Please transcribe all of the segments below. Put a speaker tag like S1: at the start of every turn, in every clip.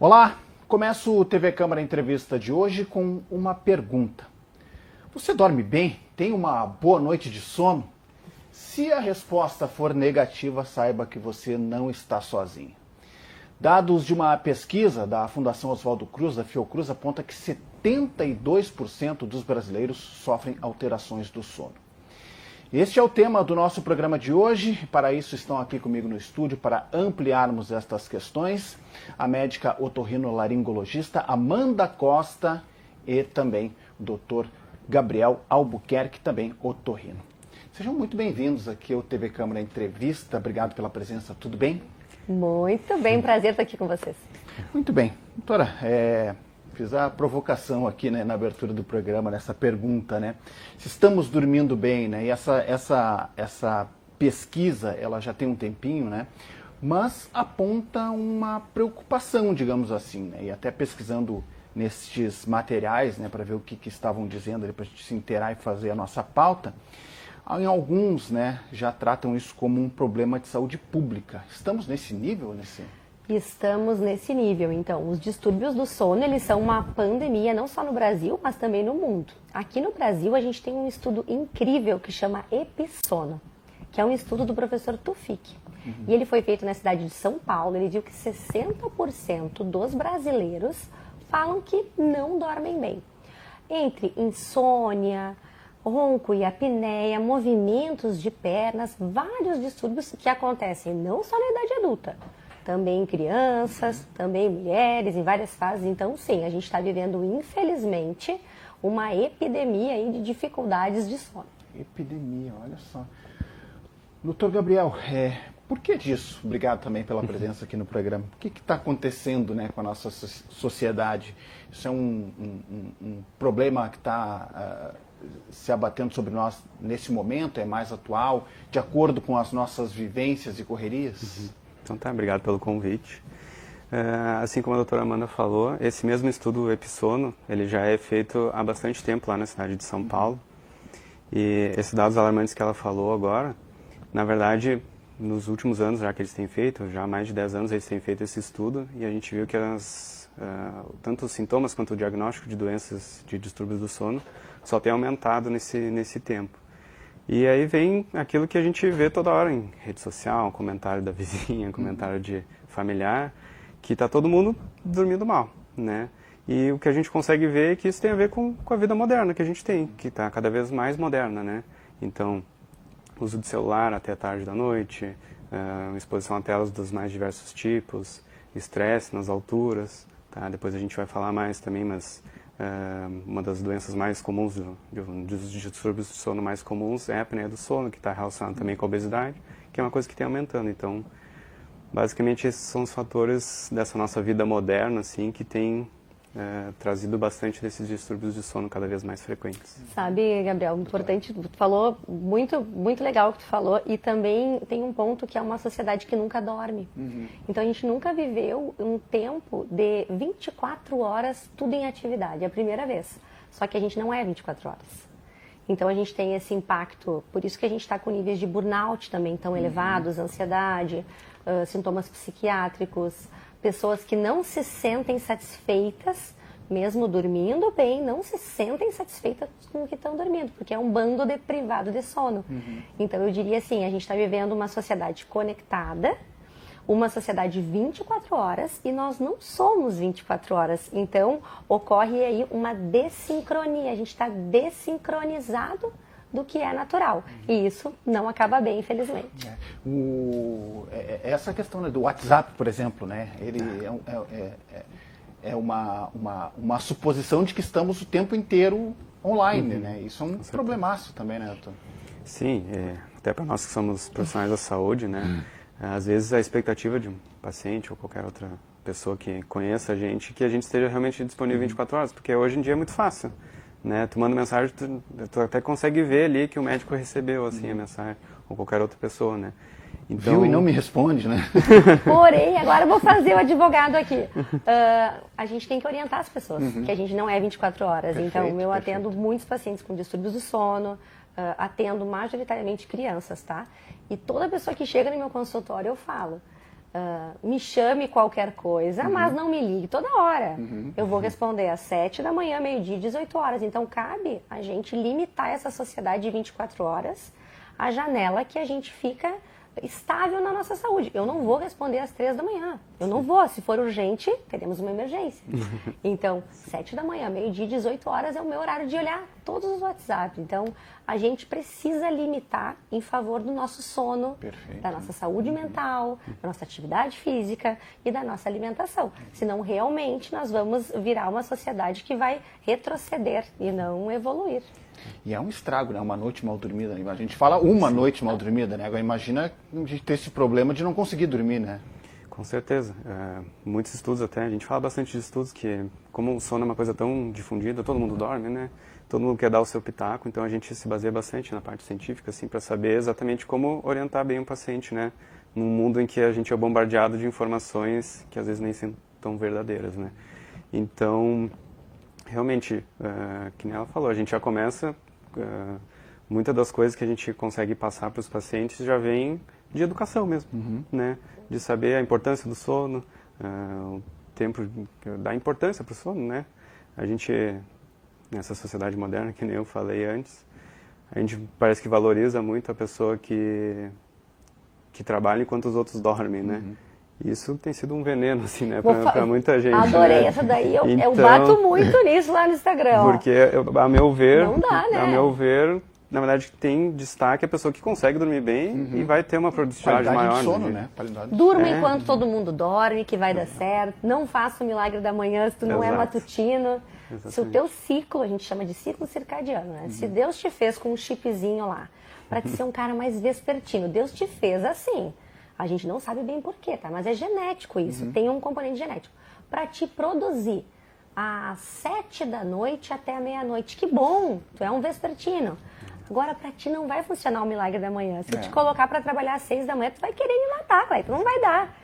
S1: Olá, começo o TV Câmara Entrevista de hoje com uma pergunta. Você dorme bem? Tem uma boa noite de sono? Se a resposta for negativa, saiba que você não está sozinho. Dados de uma pesquisa da Fundação Oswaldo Cruz, da Fiocruz, aponta que 72% dos brasileiros sofrem alterações do sono. Este é o tema do nosso programa de hoje. Para isso estão aqui comigo no estúdio para ampliarmos estas questões a médica otorrinolaringologista Amanda Costa e também o Dr. Gabriel Albuquerque, também otorrino. Sejam muito bem-vindos aqui ao TV Câmara Entrevista. Obrigado pela presença. Tudo bem?
S2: Muito bem, prazer estar aqui com vocês.
S1: Muito bem. Doutora, fiz a provocação aqui, né, na abertura do programa, nessa pergunta, né? Se estamos dormindo bem, né? E essa pesquisa, ela já tem um tempinho, né? Mas aponta uma preocupação, digamos assim, né? E até pesquisando nestes materiais, né, para ver o que estavam dizendo, para a gente se inteirar e fazer a nossa pauta, em alguns, né, já tratam isso como um problema de saúde pública. Estamos nesse nível?
S2: Estamos nesse nível, então. Os distúrbios do sono, eles são uma pandemia, não só no Brasil, mas também no mundo. Aqui no Brasil, a gente tem um estudo incrível que chama Epissono, que é um estudo do professor Tufik. E ele foi feito na cidade de São Paulo. Ele viu que 60% dos brasileiros falam que não dormem bem. Entre insônia, ronco e apneia, movimentos de pernas, vários distúrbios que acontecem não só na idade adulta, também em crianças, também em mulheres, em várias fases. Então, sim, a gente está vivendo, infelizmente, uma epidemia aí de dificuldades de sono.
S1: Epidemia, olha só. Doutor Gabriel, por que disso? Obrigado também pela presença aqui no programa. O que está acontecendo, né, com a nossa sociedade? Isso é um problema que está se abatendo sobre nós nesse momento? É mais atual, de acordo com as nossas vivências e correrias?
S3: Então tá, obrigado pelo convite. Assim como a doutora Amanda falou, esse mesmo estudo Epissono, ele já é feito há bastante tempo lá na cidade de São Paulo. E esses dados alarmantes que ela falou agora, na verdade, nos últimos anos, já que eles têm feito, já há mais de 10 anos eles têm feito esse estudo, e a gente viu que tanto os sintomas quanto o diagnóstico de doenças de distúrbios do sono só tem aumentado nesse tempo. E aí vem aquilo que a gente vê toda hora em rede social, comentário da vizinha, comentário de familiar, que está todo mundo dormindo mal, né? E o que a gente consegue ver é que isso tem a ver com a vida moderna que a gente tem, que está cada vez mais moderna, né? Então, uso de celular até tarde da noite, exposição a telas dos mais diversos tipos, estresse nas alturas, tá? Depois a gente vai falar mais também, mas uma das doenças mais comuns, dos distúrbios do sono mais comuns é a apneia do sono, que está relacionada também com a obesidade, que é uma coisa que tem aumentando. Então, basicamente esses são os fatores dessa nossa vida moderna, assim, que tem trazido bastante desses distúrbios de sono cada vez mais frequentes.
S2: Sabe, Gabriel, importante, tu falou, muito legal o que tu falou, e também tem um ponto que é uma sociedade que nunca dorme. Então a gente nunca viveu um tempo de 24 horas tudo em atividade, é a primeira vez. Só que a gente não é 24 horas. Então a gente tem esse impacto, por isso que a gente está com níveis de burnout também tão elevados, ansiedade, sintomas psiquiátricos, pessoas que não se sentem satisfeitas, mesmo dormindo bem, não se sentem satisfeitas com o que estão dormindo, porque é um bando de privado de sono. Então eu diria assim, a gente está vivendo uma sociedade conectada, uma sociedade 24 horas, e nós não somos 24 horas. Então ocorre aí uma dessincronia, a gente está desincronizado do que é natural. E isso não acaba bem, infelizmente.
S1: Essa questão, né, do WhatsApp, por exemplo, né? Ele é uma suposição de que estamos o tempo inteiro online, né? Isso é um problemaço também, né, doutor?
S3: Sim, até para nós que somos profissionais da saúde, né? Às vezes a expectativa de um paciente ou qualquer outra pessoa que conheça a gente, que a gente esteja realmente disponível 24 horas, porque hoje em dia é muito fácil. Né? Tu manda mensagem, tu até consegue ver ali que o médico recebeu assim, a mensagem, ou qualquer outra pessoa, né?
S1: Então... Viu e não me responde, né?
S2: Porém, agora eu vou fazer o advogado aqui. A gente tem que orientar as pessoas, que a gente não é 24 horas. Perfeito, então, eu atendo muitos pacientes com distúrbios do sono, atendo majoritariamente crianças, tá? E toda pessoa que chega no meu consultório, eu falo, me chame qualquer coisa, mas não me ligue toda hora. Eu vou responder às 7 da manhã, meio-dia, 18 horas. Então, cabe a gente limitar essa sociedade de 24 horas, a janela que a gente fica estável na nossa saúde. Eu não vou responder às 3 da manhã. Eu não vou. Se for urgente, teremos uma emergência. Então, 7 da manhã, meio-dia, 18 horas é o meu horário de olhar todos os WhatsApp. Então, a gente precisa limitar em favor do nosso sono, da nossa saúde mental, da nossa atividade física e da nossa alimentação. Senão, realmente, nós vamos virar uma sociedade que vai retroceder e não evoluir.
S1: E é um estrago, né? Uma noite mal dormida. A gente fala uma noite mal dormida, né? Agora imagina a gente ter esse problema de não conseguir dormir, né?
S3: Com certeza. Muitos estudos até, a gente fala bastante de estudos que, como o sono é uma coisa tão difundida, todo mundo dorme, né? Todo mundo quer dar o seu pitaco, então a gente se baseia bastante na parte científica, assim, para saber exatamente como orientar bem o paciente, né? Num mundo em que a gente é bombardeado de informações que às vezes nem são tão verdadeiras, né? Então, realmente, que nem ela falou, a gente já começa, muitas das coisas que a gente consegue passar para os pacientes já vem de educação mesmo, né? De saber a importância do sono, o tempo, da importância para o sono, né? A gente, nessa sociedade moderna, que nem eu falei antes, a gente parece que valoriza muito a pessoa que trabalha enquanto os outros dormem, né? Isso tem sido um veneno, assim, né, para muita gente.
S2: Adorei
S3: né?
S2: essa daí, eu
S3: Então,
S2: bato muito nisso lá no Instagram.
S3: Porque, a meu ver,
S2: Não dá, né?
S3: a meu ver, na verdade, tem destaque a pessoa que consegue dormir bem e vai ter uma produtividade
S1: Qualidade
S3: maior.
S1: de sono,
S3: né?
S1: Qualidade.
S2: Durma enquanto todo mundo dorme, que vai dar certo. Não faça o milagre da manhã se tu não é
S3: Exato.
S2: matutino.
S3: Exatamente.
S2: Se o teu ciclo, a gente chama de ciclo circadiano, né? Se Deus te fez com um chipzinho lá, para te ser um cara mais vespertino, Deus te fez assim. A gente não sabe bem porquê, tá? Mas é genético isso, tem um componente genético. Para te produzir às 7 da noite até a meia-noite. Que bom, tu é um vespertino. Agora, para ti não vai funcionar o milagre da manhã. Se eu te colocar para trabalhar às 6 da manhã, tu vai querer me matar, vai, tu não vai dar.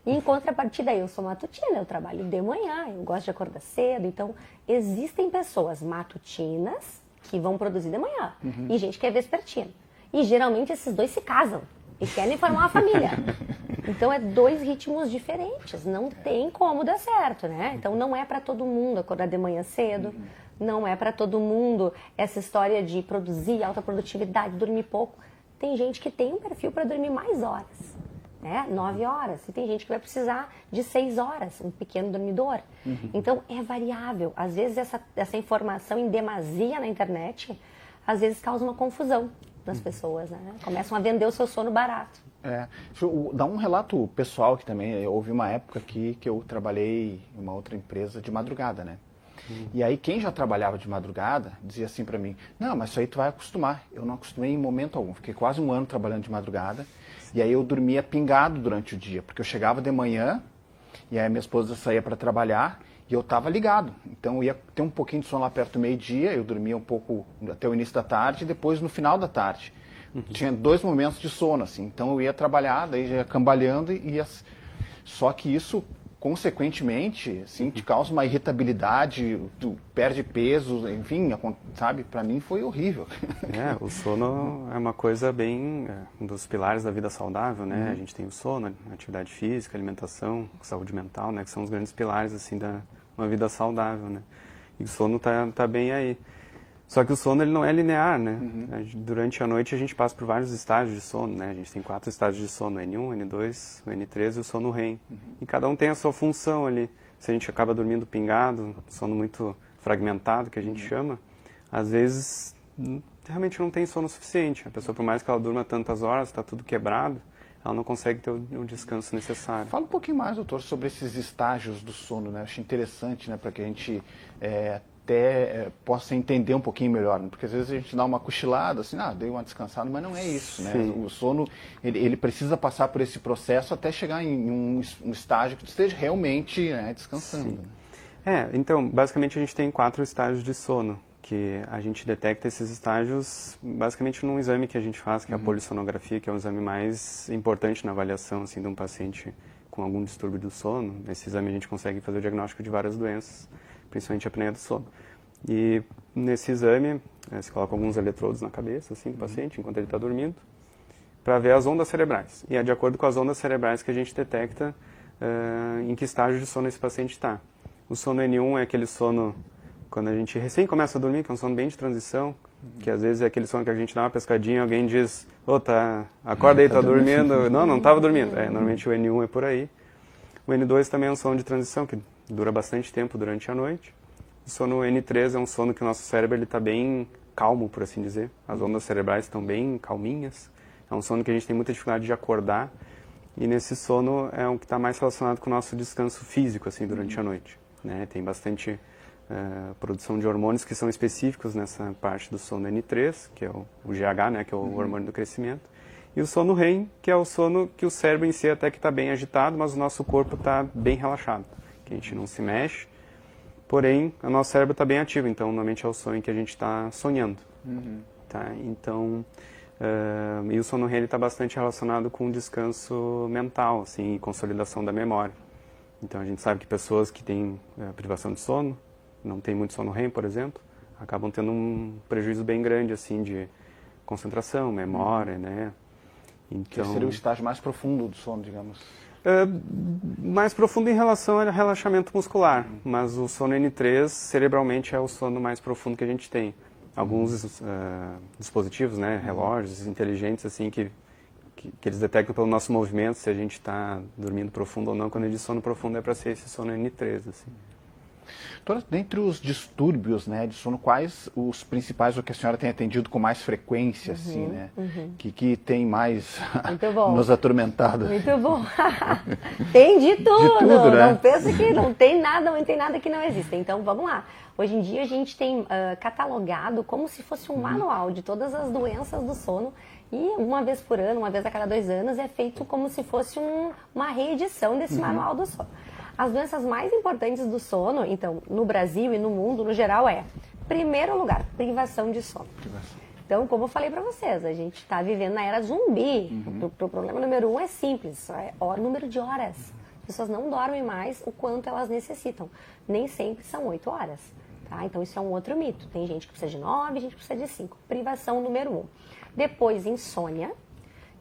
S2: E em contrapartida, eu sou matutina, eu trabalho de manhã, eu gosto de acordar cedo. Então, existem pessoas matutinas que vão produzir de manhã e gente que é vespertina. E geralmente esses dois se casam e querem formar uma família. Então, é dois ritmos diferentes, não tem como dar certo, né? Então, não é para todo mundo acordar de manhã cedo, não é para todo mundo essa história de produzir alta produtividade, dormir pouco. Tem gente que tem um perfil para dormir mais horas, né? 9 horas. E tem gente que vai precisar de 6 horas, um pequeno dormidor. Então, é variável. Às vezes, essa informação em demasia na internet, às vezes causa uma confusão das pessoas, né? Começam a vender o seu sono barato.
S1: Deixa eu dar um relato pessoal que também, houve uma época aqui que eu trabalhei em uma outra empresa de madrugada, né? E aí quem já trabalhava de madrugada dizia assim pra mim, não, mas isso aí tu vai acostumar. Eu não acostumei em momento algum, fiquei quase um ano trabalhando de madrugada, e aí eu dormia pingado durante o dia, porque eu chegava de manhã, e aí minha esposa saía para trabalhar, e eu estava ligado. Então eu ia ter um pouquinho de sono lá perto do meio-dia, eu dormia um pouco até o início da tarde, e depois no final da tarde. Tinha 2 momentos de sono, assim, então eu ia trabalhar, daí já ia cambaleando, só que isso, consequentemente, assim, te causa uma irritabilidade, tu perde peso, enfim, sabe, pra mim foi horrível.
S3: O sono é uma coisa bem, um dos pilares da vida saudável, né? A gente tem o sono, atividade física, alimentação, saúde mental, né? Que são os grandes pilares, assim, da uma vida saudável, né? E o sono tá bem aí. Só que o sono, ele não é linear, né? Durante a noite a gente passa por vários estágios de sono, né? A gente tem 4 estágios de sono, N1, N2, o N3 e o sono REM. E cada um tem a sua função ali. Se a gente acaba dormindo pingado, sono muito fragmentado, que a gente chama, às vezes realmente não tem sono suficiente. A pessoa, por mais que ela durma tantas horas, está tudo quebrado, ela não consegue ter o descanso necessário.
S1: Fala um pouquinho mais, doutor, sobre esses estágios do sono, né? Eu acho interessante, né, para que a gente até possa entender um pouquinho melhor, né? Porque às vezes a gente dá uma cochilada, assim, dei uma descansada, mas não é isso, né? O sono, ele precisa passar por esse processo até chegar em um estágio que tu esteja realmente, né, descansando. Né?
S3: Então, basicamente a gente tem 4 estágios de sono, que a gente detecta esses estágios basicamente num exame que a gente faz, que é a polissonografia, que é o exame mais importante na avaliação, assim, de um paciente com algum distúrbio do sono. Nesse exame a gente consegue fazer o diagnóstico de várias doenças, principalmente a apneia do sono. E nesse exame, se coloca alguns eletrodos na cabeça, assim, do paciente, enquanto ele está dormindo. para ver as ondas cerebrais. E é de acordo com as ondas cerebrais que a gente detecta em que estágio de sono esse paciente está. O sono N1 é aquele sono quando a gente recém começa a dormir, que é um sono bem de transição, que às vezes é aquele sono que a gente dá uma pescadinha e alguém diz, acorda aí, tá dormindo. Não estava dormindo. Normalmente o N1 é por aí. O N2 também é um sono de transição, que dura bastante tempo durante a noite. O sono N3 é um sono que o nosso cérebro está bem calmo, por assim dizer. As ondas cerebrais estão bem calminhas. É um sono que a gente tem muita dificuldade de acordar. E nesse sono é o que está mais relacionado com o nosso descanso físico, assim, durante a noite. Né? Tem bastante produção de hormônios que são específicos nessa parte do sono N3, que é o GH, né? Que é o hormônio do crescimento. E o sono REM, que é o sono que o cérebro em si até que está bem agitado, mas o nosso corpo está bem relaxado, que a gente não se mexe. Porém, o nosso cérebro está bem ativo, então normalmente é o sonho que a gente está sonhando. Tá? Então, e o sono REM está bastante relacionado com o descanso mental, assim, e consolidação da memória. Então a gente sabe que pessoas que têm privação de sono, não tem muito sono REM, por exemplo, acabam tendo um prejuízo bem grande, assim, de concentração, memória, né?
S1: Então, que seria o estágio mais profundo do sono, digamos?
S3: Mais profundo em relação ao relaxamento muscular, mas o sono N3 cerebralmente é o sono mais profundo que a gente tem. Alguns dispositivos, né, relógios inteligentes, assim, que eles detectam pelo nosso movimento se a gente está dormindo profundo ou não. Quando ele diz sono profundo é para ser esse sono N3, assim.
S1: Doutora, dentre os distúrbios, né, de sono, quais os principais, o que a senhora tem atendido com mais frequência, assim, né? Que tem mais nos atormentado?
S2: Muito bom. Tem de tudo,
S1: né?
S2: Não pensa que não tem nada que não exista. Então, vamos lá. Hoje em dia a gente tem catalogado como se fosse um manual de todas as doenças do sono. E uma vez por ano, uma vez a cada 2 anos, é feito como se fosse uma reedição desse manual do sono. As doenças mais importantes do sono, então, no Brasil e no mundo, no geral, primeiro lugar, privação de sono. Então, como eu falei para vocês, a gente está vivendo na era zumbi. O problema número 1 é simples, é o número de horas. As pessoas não dormem mais o quanto elas necessitam. Nem sempre são 8 horas. Tá? Então, isso é um outro mito. Tem gente que precisa de 9, gente que precisa de 5. Privação número 1. Depois, insônia,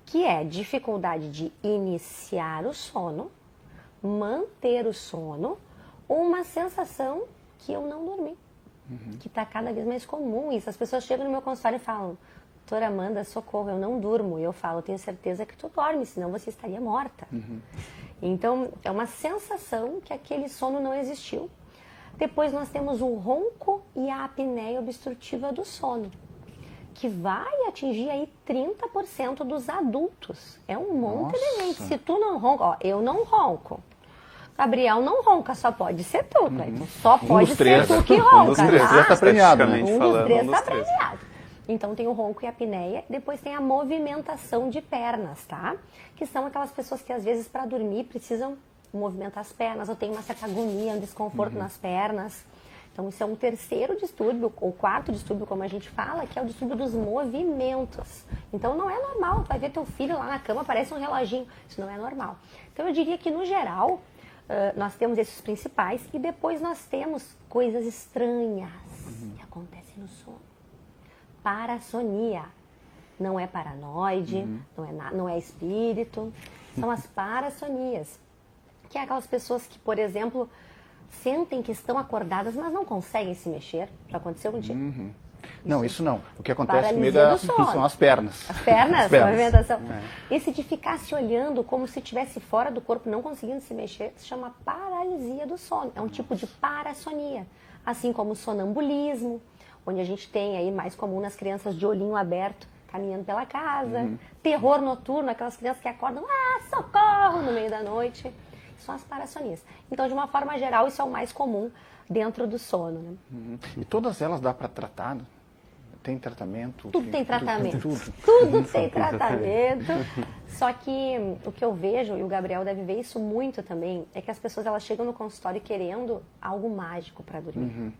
S2: que é dificuldade de iniciar o sono, manter o sono, ou uma sensação que eu não dormi, que está cada vez mais comum isso. As pessoas chegam no meu consultório e falam, doutora Amanda, socorro, eu não durmo. E eu falo, tenho certeza que tu dorme, senão você estaria morta. Então, é uma sensação que aquele sono não existiu. Depois nós temos o ronco e a apneia obstrutiva do sono, que vai atingir aí 30% dos adultos. É um monte de gente. Se tu não ronca, eu não ronco. Gabriel não ronca, só pode ser tu, Cleiton. Só pode ser tu que ronca.
S3: Um dos três já está premiado, né?
S2: Um dos três está premiado. Então tem o ronco e a apneia, depois tem a movimentação de pernas, tá? Que são aquelas pessoas que às vezes para dormir precisam movimentar as pernas, ou tem uma certa agonia, um desconforto nas pernas. Então isso é um terceiro distúrbio, ou quarto distúrbio, como a gente fala, que é o distúrbio dos movimentos. Então não é normal, tu vai ver teu filho lá na cama, parece um reloginho. Isso não é normal. Então eu diria que no geral, nós temos esses principais e depois nós temos coisas estranhas que acontecem no sono. Parassonia. Não é paranoide, não é espírito, são as parassonias. Que é aquelas pessoas que, por exemplo, sentem que estão acordadas, mas não conseguem se mexer. Já aconteceu contigo?
S1: Não, isso não. O que acontece comigo são as pernas.
S2: As pernas, a movimentação. Esse de ficar se olhando como se estivesse fora do corpo, não conseguindo se mexer, se chama paralisia do sono. É um tipo de parassonia. Assim como o sonambulismo, onde a gente tem aí mais comum nas crianças de olhinho aberto, caminhando pela casa. Terror noturno, aquelas crianças que acordam, socorro, no meio da noite. São as parassonias. Então, de uma forma geral, isso é o mais comum dentro do sono. Né?
S1: E todas elas dá para tratar? Tem tratamento?
S2: Tudo tem tratamento. Tudo tem tratamento. Só que o que eu vejo, e o Gabriel deve ver isso muito também, é que as pessoas elas chegam no consultório querendo algo mágico para dormir.